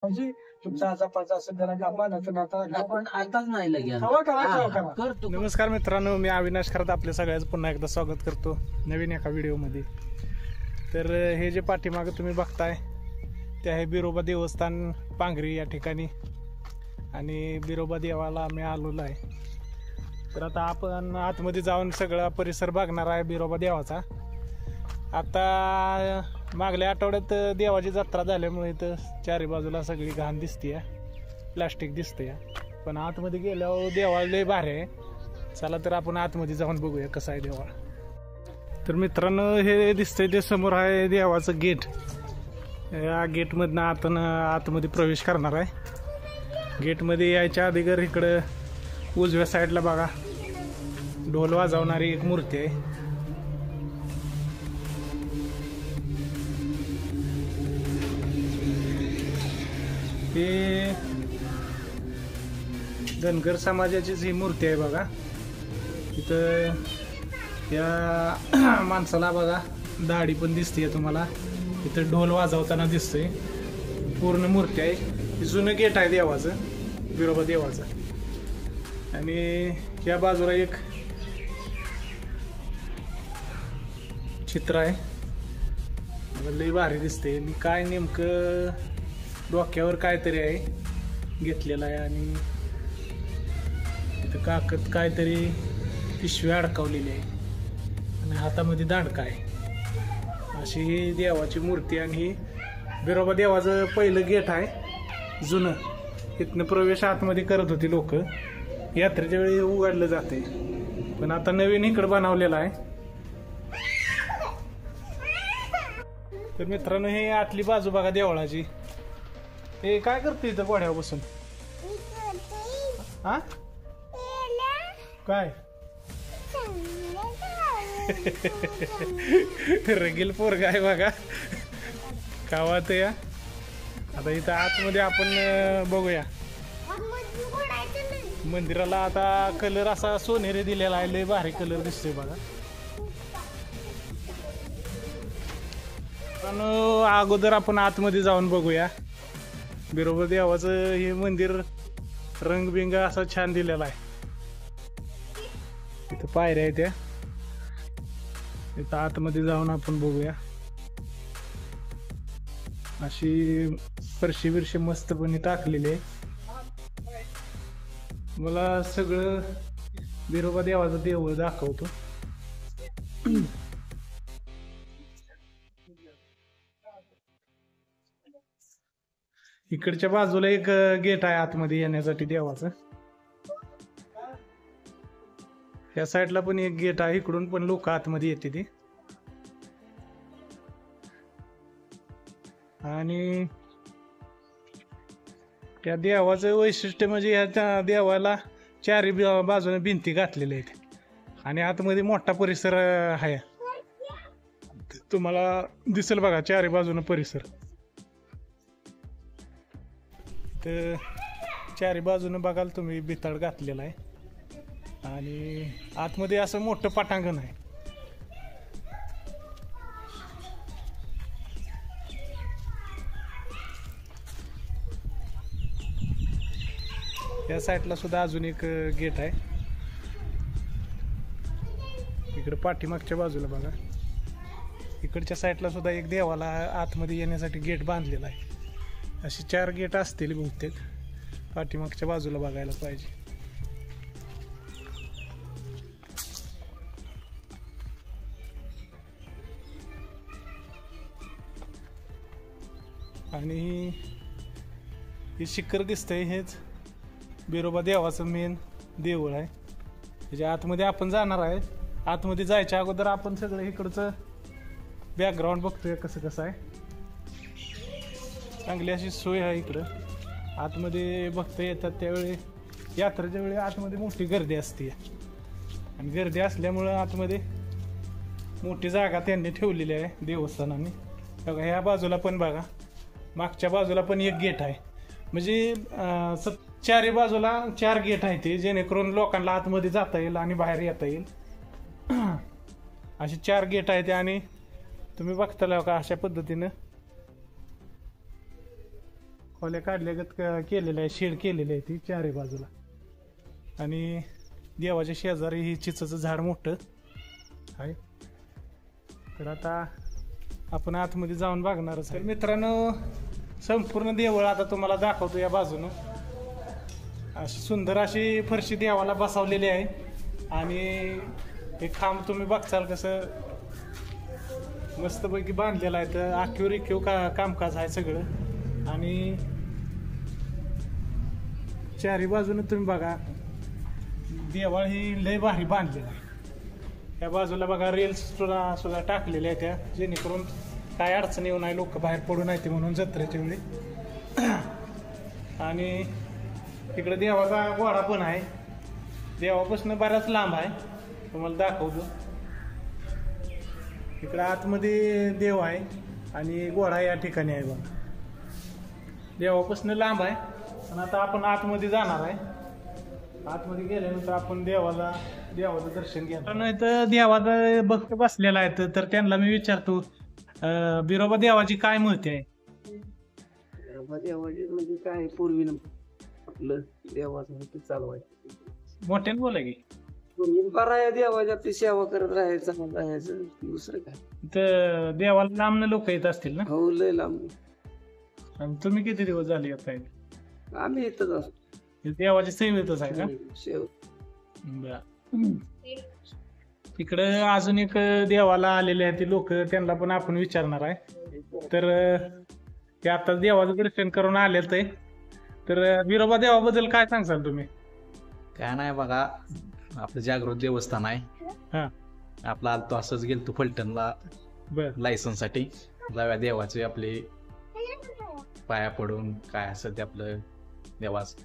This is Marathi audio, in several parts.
म्हणजे तुमचा आजा पाजा असेल त्याला गाभा नंतर आपण आताच नाही लगेच करतो. नमस्कार मित्रांनो, मी अविनाश खरात आपल्या सगळ्याचं पुन्हा एकदा स्वागत करतो नवीन एका व्हिडिओमध्ये. तर हे जे पाठीमागं तुम्ही बघताय ते आहे बिरोबा देवस्थान पांगरी या ठिकाणी, आणि बिरोबा देवाला आम्ही आलेलो आहे. तर आता आपण आतमध्ये जाऊन सगळा परिसर बघणार आहे बिरोबा देवाचा. आता मागल्या आठवड्यात देवाची जत्रा झाल्यामुळे इथं चारी बाजूला सगळी घाण दिसते, प्लास्टिक दिसते, पण आतमध्ये गेल्यावर देवाला लय भारी आहे. चला तर आपण आतमध्ये जाऊन बघूया कसं आहे देवाळ. तर मित्रांनो, हे दिसतंय ते समोर आहे देवाचं गेट. या गेटमधनं आतमध्ये प्रवेश करणार आहे. गेटमध्ये यायच्या अगोदर इकडं उजव्या साईडला बघा ढोल वाजवणारी एक मूर्ती आहे. हे धनगर समाजाचीच ही मूर्ती आहे बघा. इथं या माणसाला बघा दाढी पण दिसते तुम्हाला. इथं ढोल वाजवताना दिसतंय. पूर्ण मूर्ती आहे. जुनं गेट आहे देवाचं, बिरोबा देवाचं. आणि या बाजूला एक चित्र आहे, लई भारी दिसते. आणि काय नेमकं डोक्यावर काहीतरी आहे घेतलेलं आहे, आणि तिथं काकत काहीतरी पिशवी अडकवलेली आहे, आणि हातामध्ये दांडका आहे. अशी ही देवाची मूर्ती. आणि ही बिरोबा देवाचं पहिलं गेट आहे जुनं. इथनं प्रवेश आतमध्ये करत होती लोक, यात्रेच्या वेळी उघडलं जाते, पण आता नवीन इकडं बनवलेलं आहे. तर मित्रांनो, हे आतली बाजू बघा देवळाची. हे काय करते इथं गोड्यावर बसून? हा काय रगील पोरगा आहे बघा, गावात या. आता इथं आतमध्ये आपण बघूया. मंदिराला आता कलर असा सोनेरी दिलेला आहे, लय भारी कलर दिसतोय बघा. पण अगोदर आपण आतमध्ये जाऊन बघूया. बिरोबा देवाचं हे मंदिर रंगबिंग असा छान दिलेला आहे. इथं पायऱ्या आहेत त्या. इथं आतमध्ये जाऊन आपण बघूया. अशी फरशी बिरशी मस्तपणे टाकलेली आहे. मला सगळं बिरोबा देवाचं देऊळ दाखवतो. इकडच्या बाजूला एक गेट आहे आतमध्ये येण्यासाठी देवाचं. या साईडला पण एक गेट आहे, इकडून पण लोक आतमध्ये येते ती. आणि त्या देवाचं वैशिष्ट्य म्हणजे या देवाला चारी बाजूने भिंती घातलेल्या आहेत, आणि आतमध्ये मोठा परिसर आहे. तुम्हाला दिसेल बघा चारी बाजूने परिसर. तर चारी बाजूने बघाल तुम्ही भिताड घातलेला आहे, आणि आतमध्ये असं मोठं पटांगण आहे. या साईडला सुद्धा अजून एक गेट आहे. इकडे पाठीमागच्या बाजूला बघा, इकडच्या साईडला सुद्धा एक देवाला आतमध्ये येण्यासाठी गेट बांधलेला आहे. अशी 4 गेट असतील बहुतेक. पाठीमागच्या बाजूला बघायला पाहिजे. आणि हे शिखर दिसतंय, हेच बिरोबा देवाचं मेन देऊळ आहे. त्याच्या आतमध्ये आपण जाणार आहे. आतमध्ये जायच्या अगोदर आपण सगळं इकडचं बॅकग्राऊंड बघतोय कसं कसं आहे. चांगली अशी सोय आहे इकडं. आतमध्ये बघता येतात त्यावेळी, यात्रेच्या वेळी आतमध्ये मोठी गर्दी असते, आणि गर्दी असल्यामुळं आतमध्ये मोठी जागा त्यांनी ठेवलेली आहे देवस्थानाने. बघा ह्या बाजूला पण बघा, मागच्या बाजूला पण एक गेट आहे. म्हणजे चारी बाजूला 4 गेट आहे ते, जेणेकरून लोकांना आतमध्ये जाता येईल आणि बाहेर येता येईल. असे 4 गेट आहेत. आणि तुम्ही बघताल का अशा पद्धतीनं खोल्या काढल्यागत केलेलं आहे, शेड केलेलं आहे ती चारी बाजूला. आणि देवाच्या शेजारी ही चिचचं झाड मोठं आहे. तर आता आपण आतमध्ये जाऊन बघणारच आहे. मित्रांनो, संपूर्ण देवळ आता तुम्हाला दाखवतो. या बाजूनं अशी सुंदर अशी फरशी देवाला बसवलेली आहे. आणि हे खांब तुम्ही बघचाल कसं मस्तपैकी बांधलेलं आहे. तर आखीव रेखीव कामकाज आहे सगळं. आणि चारी बाजूने तुम्ही बघा, देवाळ ही लय भारी बांधलेलं आहे. या बाजूला बघा रेल्स सुद्धा टाकलेल्या आहेत त्या, जेणेकरून काय अडचण येऊ नये, लोक बाहेर पडू नये म्हणून जत्रेच्या वेळी. आणि इकडे देवाचा गोडा पण आहे. देवापासून बराच लांब आहे, तुम्हाला दाखवतो. इकडे आतमध्ये देव आहे आणि घोडा या ठिकाणी आहे बघा. देवापासून लांब आहे. पण आता आपण आतमध्ये जाणार आहे. आतमध्ये गेल्यानंतर आपण देवाचं दर्शन घ्या. नाही तर देवाचा भक्त बसलेला आहे. तर त्यांना मी विचारतो, बिरोबा देवाची काय महती आहे? देवाची म्हणजे काय, पूर्वी आपलं देवाचं चालवायचं. मोठ्याने बोला की. बरं देवाची आपली सेवा करत राहायचं दुसरं काय. तर देवाला लांब लोक येत असतील ना? हो, लय लांब. आणि तुम्ही किती दिवस झाले येत आहे? आम्ही इथंच असतो. देवाची सेवेतच आहे का? शेव. इकडे अजून एक देवाला आलेले आहेत लोक, त्यांना पण आपण विचारणार आहे. तर ते आता देवाचं दर्शन करून आलेत आहे. तर बिरोबा देवाबद्दल काय सांगसाल तुम्ही? काय नाही बघा, आपलं जागृत देवस्थान आहे. हा, आपला आलतो असंच गेलतो फलटणला बर. लायसन्स साठी. जाव्या देवाचे आपले पाया पडून काय असं ते आपलं देवाच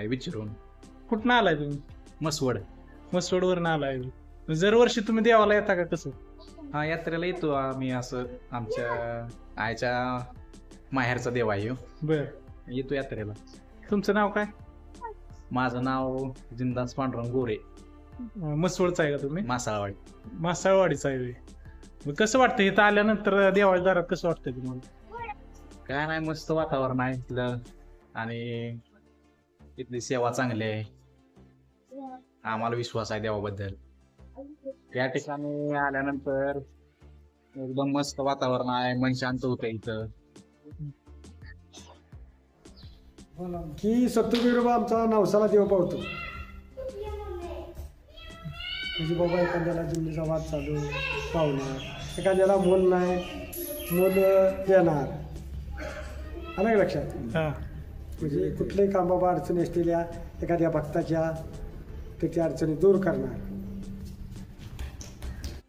विचारून. कुठनं आलाय तुम्ही? मसवडवरून आलाय. दरवर्षी तुम्ही देवाला येता का कसं? हा, यात्रेला येतो आम्ही. असं आमच्या आईच्या माहेरचा देव आहे. बर. येतो यात्रेला. तुमचं नाव काय? माझं नाव जिंदास पांडुरंग गोरे. मसवडचं आहे का तुम्ही? मासाळवाडी. मासाळवाडीचं आहे. मग कसं वाटतं इथं आल्यानंतर देवाच्या दारात कसं वाटतंय तुम्हाला? काय नाही, मस्त वातावरण आहे इथलं. आणि इथली सेवा चांगली आहे. आम्हाला विश्वास आहे देवाबद्दल. या ठिकाणी आल्यानंतर एकदम मस्त वातावरण आहे, मन शांत होतं इथं. की सत्तूबिरोबा आमचा नवसाला देव पावतो. म्हणजे बाबा एखाद्याला जिमनीचा वाद चालू पावणार, एखाद्याला मूल नाही मूल देणार. आलं का लक्षात? हा. म्हणजे कुठल्याही काम बाबा अडचणी असलेल्या एखाद्या भक्ताच्या त्याच्या अडचणी दूर करणार.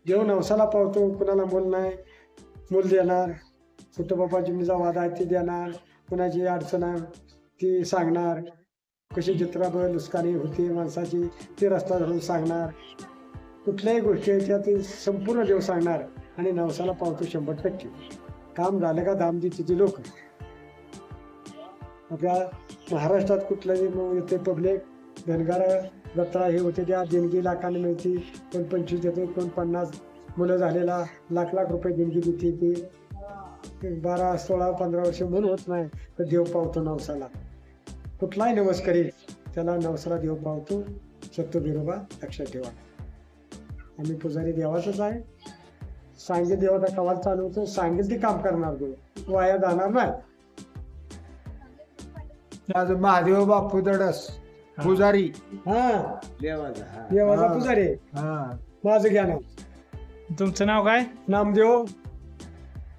देव नवसाला पावतो. कुणाला मूल नाही मूल देणार. कुठं बाबा जिमनीचा वाद आहे ते देणार. कुणाची अडचण आहे ती सांगणार. कशी जत्राभर नुकसानी होते माणसाची ते रस्ता धरून सांगणार. कुठल्याही गोष्टी आहेत त्या ते संपूर्ण देव सांगणार. आणि नवसाला पावतो 100%. काम झालं का धाम देते ती लोक. आपल्या महाराष्ट्रात कुठल्याही येते पब्लिक धनगर जत्रा हे होते त्या देणगी लाखाने मिळते. कोण 25 देते, कोण 50. मुलं झालेला लाख रुपये देणगी देते. ते 12, 16, 15 वर्ष म्हणून होत नाही तर देव पावतो नवसाला. कुठलाही नवस करील त्याला नवसाला देव पावतो. सत्तूबिरोबा लक्षात ठेवा. आम्ही पुजारी देवाचंच आहे. सांगेल देवाचा कवाल चालवतो. सांगेल ते काम करणार देव, वाया जाणार नाही. माझं महादेव बापू दडस पुजारी. हा, देवाचा पुजारी. माझं ज्ञान आहे. तुमचं नाव काय? नामदेव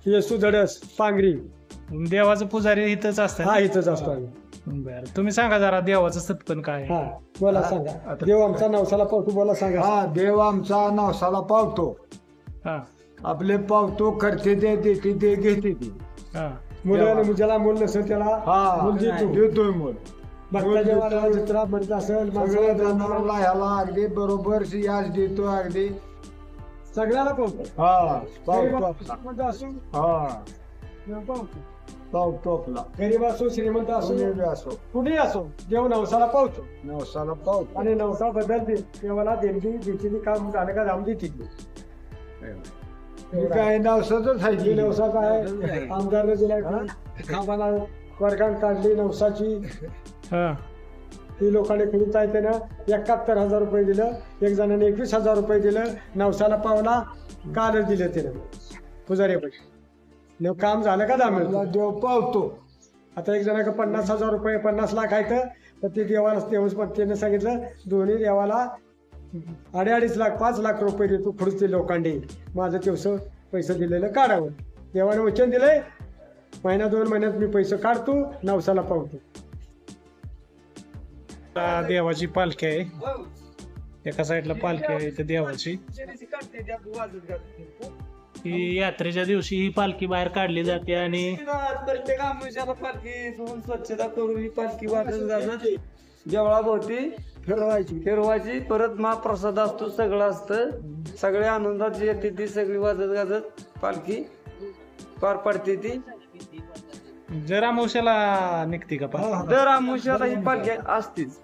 येसू धडस पांगरी. देवाचं पुजारी इथंच असतं? हा, इथंच असतो आम्ही. बरं, तुम्ही सांगा जरा देवाचं सत्पन काय? हा, बोला सांगा. देव आमचा नवसाला पावतो. बोला सांगा. हा, देव आमचा नवसाला पावतो. हा, आपले पावतो. करते ते, देते ते, घेते ते. हा. मुलाला ज्याला मूल नसेल त्याला हा, मूल देतो. देतोय मूल. भक्ताच्या वाला जत्रा म्हणत असेल सगळ्या जनावरांना ह्याला अगदी बरोबर याच देतो. अगदी सगळ्याला पावतो. हा, पावतो. श्रीमंत असो हा, पावतो. पावतो आपला. गरीब असो श्रीमंत असो कुणी असो कुठेही असो देव नवसाला पावतो. नवसाला पावतो. आणि नवसा बदलते देवाला देणगी देते. काम झालं का धाम देते. हे काय नवसाच आहे हे की. नवसाचा आहे. आमदारने दिलाय खांबाला वर्गात काढली नवसाची. हा ही लोकांनी कुणी काय त्यानं 71,000 रुपये दिलं, एक जणाने 21,000 रुपये दिलं, नवसाला पावला कालच दिलं त्यानं पुजारी काम झालं का दाम आपला देव पावतो. आता एक जणाकडे 50,000 रुपये 50 लाख आहेत तर ते देवाला देवस्थानं सांगितलं दोन्ही देवाला 2.5 लाख 5 लाख रुपये देतो पुढचे लोकांनी माझं तेवढं पैसे दिलेलं काढावं. देवाने वचन दिलंय महिना 2 महिन्यात मी पैसे काढतो नवसाला पावतो. आता देवाची पालखी आहे, एका साईडला पालखी आहे इथे देवाची. ही यात्रेच्या दिवशी ही पालखी बाहेर काढली जाते आणि प्रत्येक आमुष्याला पालखी स्वच्छता करून ही पालखी वाटत जातात. देवळाभोवती फिरवायची. परत महाप्रसाद असतो, सगळं असतं. सगळ्या आनंदात येते ती सगळी वाजत गाजत पालखी पार पडते ती. जर अमावस्याला निघते का पालखी? दर आमुष्याला ही पालखी असतीच.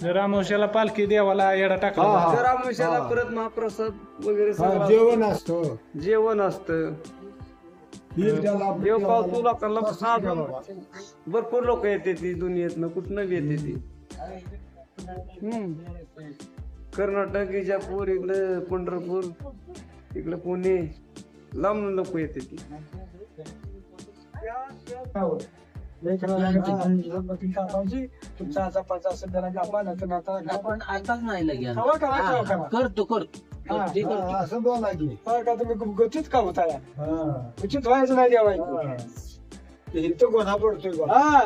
जर अमावस्याला पालखी देवाला येडा टाकला दर आमुष्याला परत महाप्रसाद वगैरे सगळं जेवण असतो. जेवण असतं. देव पावतो लोकांना. भरपूर लोक येते ती दुनियेतनं कुठनं बी येते ती. कर्नाटक इजापूर इकडं पंढरपूर इकडं पुणे लांब लोक येते ती. तुमचा आता 50 जणांना गाभा नंतर आता आपण आताच नाही लगेच कवा करा, कवा करा. करतो ते करतो. असं बोला की. का तुम्ही गचित का होता या उचित व्हायचं नाही देवायचं. इथं गोधा पडतोय. हा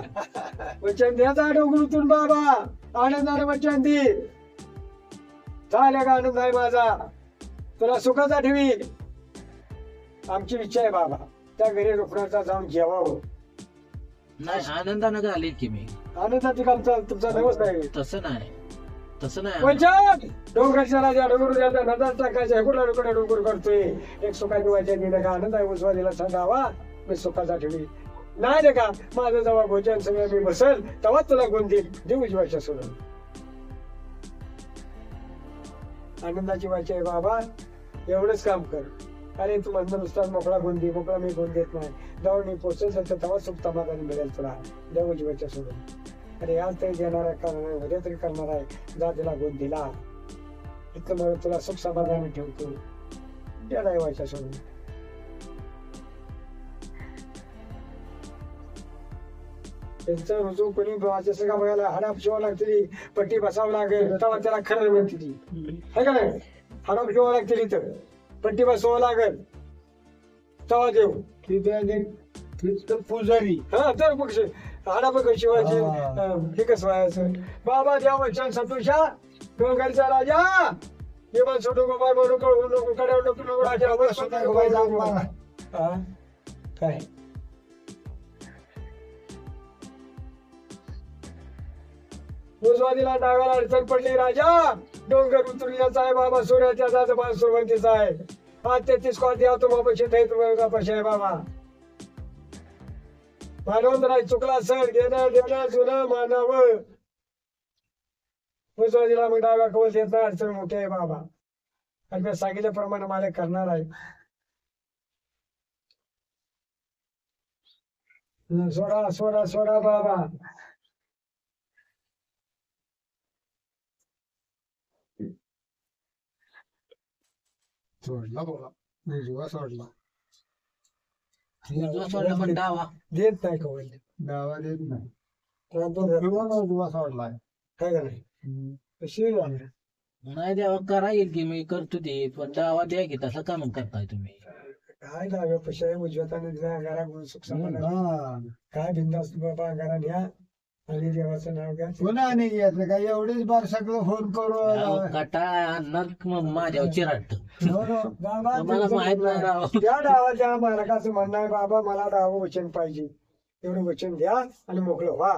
वचन द्यायचा डोंगरूतून बाबा आनंदाने वचन दे. झाल्या का आनंद आहे माझा तुला सुखाचा ठेवी. आमची इच्छा आहे बाबा त्या घरी रुग्णाचा जाऊन जेवावं. नाही आनंदानं घालील की मी. आनंदाची कामचा तुमचा दिवस नाही. तसं नाही वचन डोंगरच्या राजा डोंगर द्यायचा नजर टाकायचा इकडला इकडे डोंगर करतोय. एक सुखाची वचन दिलं का आनंद आहे उजवा सांगावा मी सुखाचा ठेवी. नाही रे का माझं जेव्हा भोजन सगळं मी बसल तेव्हा तुला गुण देईल. देव उजवायच्या सोडून आनंदाची वाचा आहे बाबा एवढंच काम कर. अरे तू म्हणतो नुसता मोकळा गुण दे मोकळा मी गुण देत नाही. जेव्हा मी पोचेल तर तेव्हा सुख समाधानी मिळेल तुला देव उजवायच्या सोडून. अरे आज तरी देणार आहे करणार आहे उद्या तरी करणार आहे जा तिला गुण दिला इतकं म्हणून तुला सुख समाधानी ठेवतो त्या दैवाच्या सोडून. त्यांचं रुजू कोणी भावाच्या का बघायला हाडाप शिवावं लागते पट्टी बसावं लागेल तेव्हा त्याला खरं म्हणते ती है का नाही. हाडाप शिवावं लागते तिथं पट्टी बसवावं लागेल तेव्हा देव तिथं पुजारी. हा तर पक्ष हाडाप शिवायचे हे कसं व्हायचं. बाबा द्या वचन संतोषा डोंगरचा राजा हे पण सोडू बाबा म्हणून कडे नको राजा काय उजवादीला डाव्याला अडचण पडली राजा डोंगर उतरण्याचा आहे बाबा सूर्याच्या जात सुरवंतीचा आहे. हा 33 कोटी द्या तुम्हा पैसे पैसे आहे बाबा. मानवत नाही चुकला सर घेणं देणं जुनं मानावं. उजवादीला मग डाव्या कवल देत नाही अडचण मोठी आहे बाबा. आणि मी सांगितल्याप्रमाणे मला करणार आहे. सोडा सोडा सोडा बाबा. सोडला बोला उजवा सोडला. उजवा सोडला पण डावा देत नाही कवल डावा देत नाही. काय उजवा सोडलाय. का नाही कशी झाली नाही द्यावा करा येईल की मी करतो ते पण डावा द्या की तसं का मग करताय तुम्ही. काय डाव्या पैसे उजव्याताना घरा गुण सुख समाधान काय बिंदास बाबा घरा न्या आणि देवाचं नाव घ्या. पुन्हा नाही घेतलं काय एवढेच बार सगळं फोन करू. कटाळा अन्नात माझ्यावर चिराट. बाबा मला माहित नाही राव. त्या डावाच्या मालकाचं म्हणणं आहे बाबा मला डावं वचन पाहिजे एवढं वचन द्या आणि मोकळं व्हा.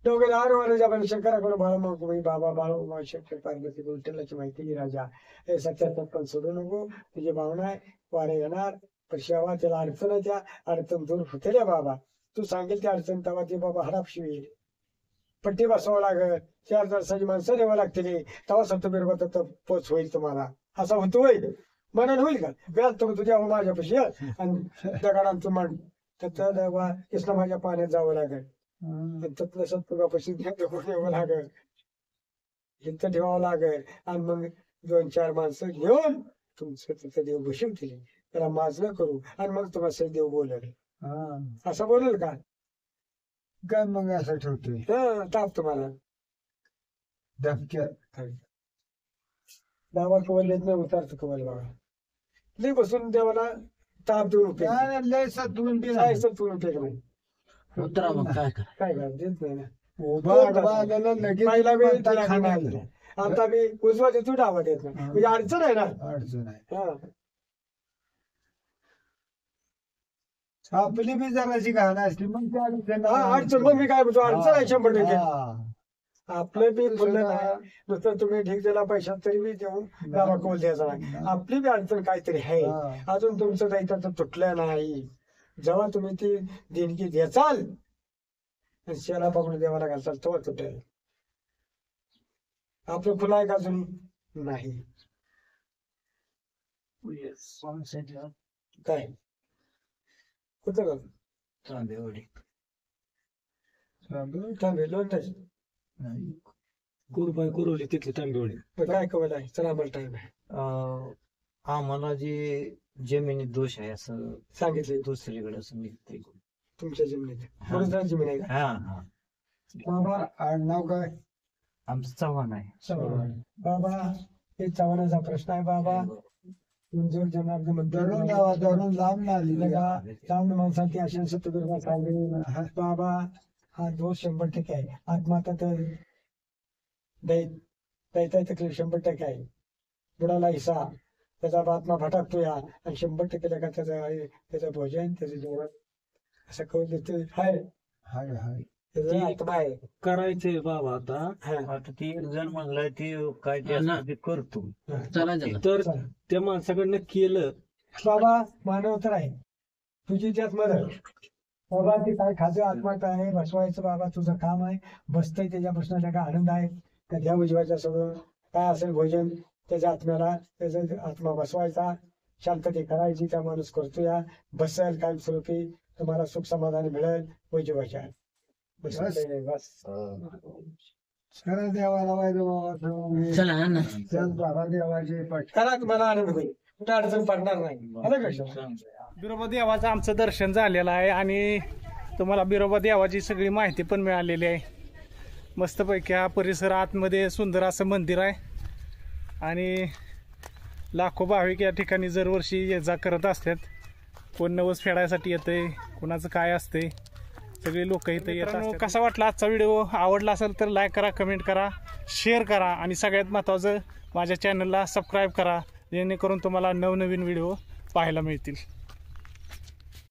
दोघे लहान वाराच्या पण शंकराकडून बाळ मग बाबा बाळ शंकर पार्वती विठ्ठलाची माहिती घे राजा. हे सत्यात पण सोडू नको तुझी भावना आहे वारे येणार परशावा त्याला अडचण आहे त्या अडचण दूर होते रे बाबा. तू सांगेल त्या अडचण तेव्हा ते बाबा हरापशी येईल. पट्टी बसवावं लागत 4 तासाची माणसं द्यावं लागतील तेव्हा संत बिरबत पोच होईल तुम्हाला. असा होतोय मनाला होईल का व्याज तर तुझ्या माझ्यापाशी ये आणि दगडांचं मान तर देवा इस्लामाच्या पाण्यात जावं लागेल आणि त्यातलं सत्पुरापाशी यावं लागेल इथं ठेवावं लागेल आणि मग 2-4 माणसं घेऊन तुमचं तिथं देव बसवतील त्याला माजलं करू आणि मग तुम्हाला देव बोलेल असं बोलेल का काय मग असं ठेवतोय ताप तुम्हाला धमक्यात दावा कवल येत नाही उतारतं कवल बाबा लई बसून देवाला ताप देऊन उपयोग नाही. काय लय सत्वून बी काय सत्वून उपयोग नाही उतरा मग काय करा काय काय देत नाही ना उभा आल्याला लगेच पहिला वेळ म्हणता तिला खाणार खाणार नाही. आता मी उजवा देतो डावा देत नाही म्हणजे अडचण आहे ना अडचण आहे हा. आपली बी जराची घाण असली मग त्या अडचण हा अडचण मग मी काय म्हणतो अडचण आहे 100%. हा. आपलं बी बोललं नाही नुसतं तुम्ही ढीक दिला पैशात तरी बी देऊन दावा कौल द्यायचा नाही आपली बी अडचण काहीतरी आहे हा. अजून तुमचं दायित्व तुटलं नाही जेव्हा तुम्ही ती देणगी द्याचाल आणि शेला पकडून देवाला घालचाल तेव्हा तुटेल आपलं खुला आहे का अजून नाही काय कुठं का तांबेवाडी थांबे लोटच कुरबाई कुरवली तिथली तांबेवाडी काय कवल आहे चला आम्हाला टाइम आहे आम्हाला जे जमिनीत दोष आहे असं सांगितले दुसरीकडे असं निघते तुमच्या जमिनीत बरोबर जमीन आहे का हा हा बाबा आडनाव काय आमचं चव्हाण आहे चव्हाण. बाबा हे चव्हाणाचा प्रश्न आहे बाबा तुमच्यावर जनार्दन धरून लावा धरून लांब नाली लगा लांब माणसाची अशा सतुर्गा सांगेल बाबा हा दोष 100% आहे आत्माता तर दैता तकलीफ 100% आहे बुडाला हिसा त्याचा आत्मा भटकतो या आणि 100% लगा त्याचं भोजन त्याचं जेवण असं करून देतो हाय हाय हाय त्याचा आत्मा आहे करायचंय बाबा आता हा. आता ती एक जण म्हणलाय ती काय ते हा ना. असतं ते करतो चालायचं का तर चला. त्या माणसाकडनं केलं बाबा मानव तर आहे तुझी त्यात मदत बाबा ती काय खाजं आत्मात आहे बसवायचं बाबा तुझं काम आहे बसतंय त्याच्या बसण्याचा काय आनंद आहे त्या द्या उजवायचं सगळं काय असेल भोजन त्याच्या आत्म्याला त्याचा आत्मा बसवायचा शांतते करायची त्या माणूस करतो या बसेल कायमस्वरूपी तुम्हाला सुख समाधान मिळेल उजवायच्या बस खरं देवाला पाहिजे बाबा चला हा ना चल बाबा देवाचे पट करा तुम्हाला आनंद होईल कुठे अडचण पडणार नाही आलं का लक्षात? बिरोबा देवाचं आमचं दर्शन झालेलं आहे आणि तुम्हाला बिरोबा देवाची सगळी माहिती पण मिळालेली आहे मस्तपैकी हा परिसर आतमध्ये सुंदर असं मंदिर आहे आणि लाखो भाविक या ठिकाणी दरवर्षी ये जा करत असतात कोण नवस फेडायसाठी येतंय कोणाचं काय असतंय सगळे लोक इथं येत असतात. कसा वाटला आजचा व्हिडिओ आवडला असेल तर लाईक करा कमेंट करा शेअर करा आणि सगळ्यात महत्त्वाचं माझ्या चॅनलला सबस्क्राईब करा जेणेकरून तुम्हाला नवनवीन व्हिडिओ पाहायला मिळतील.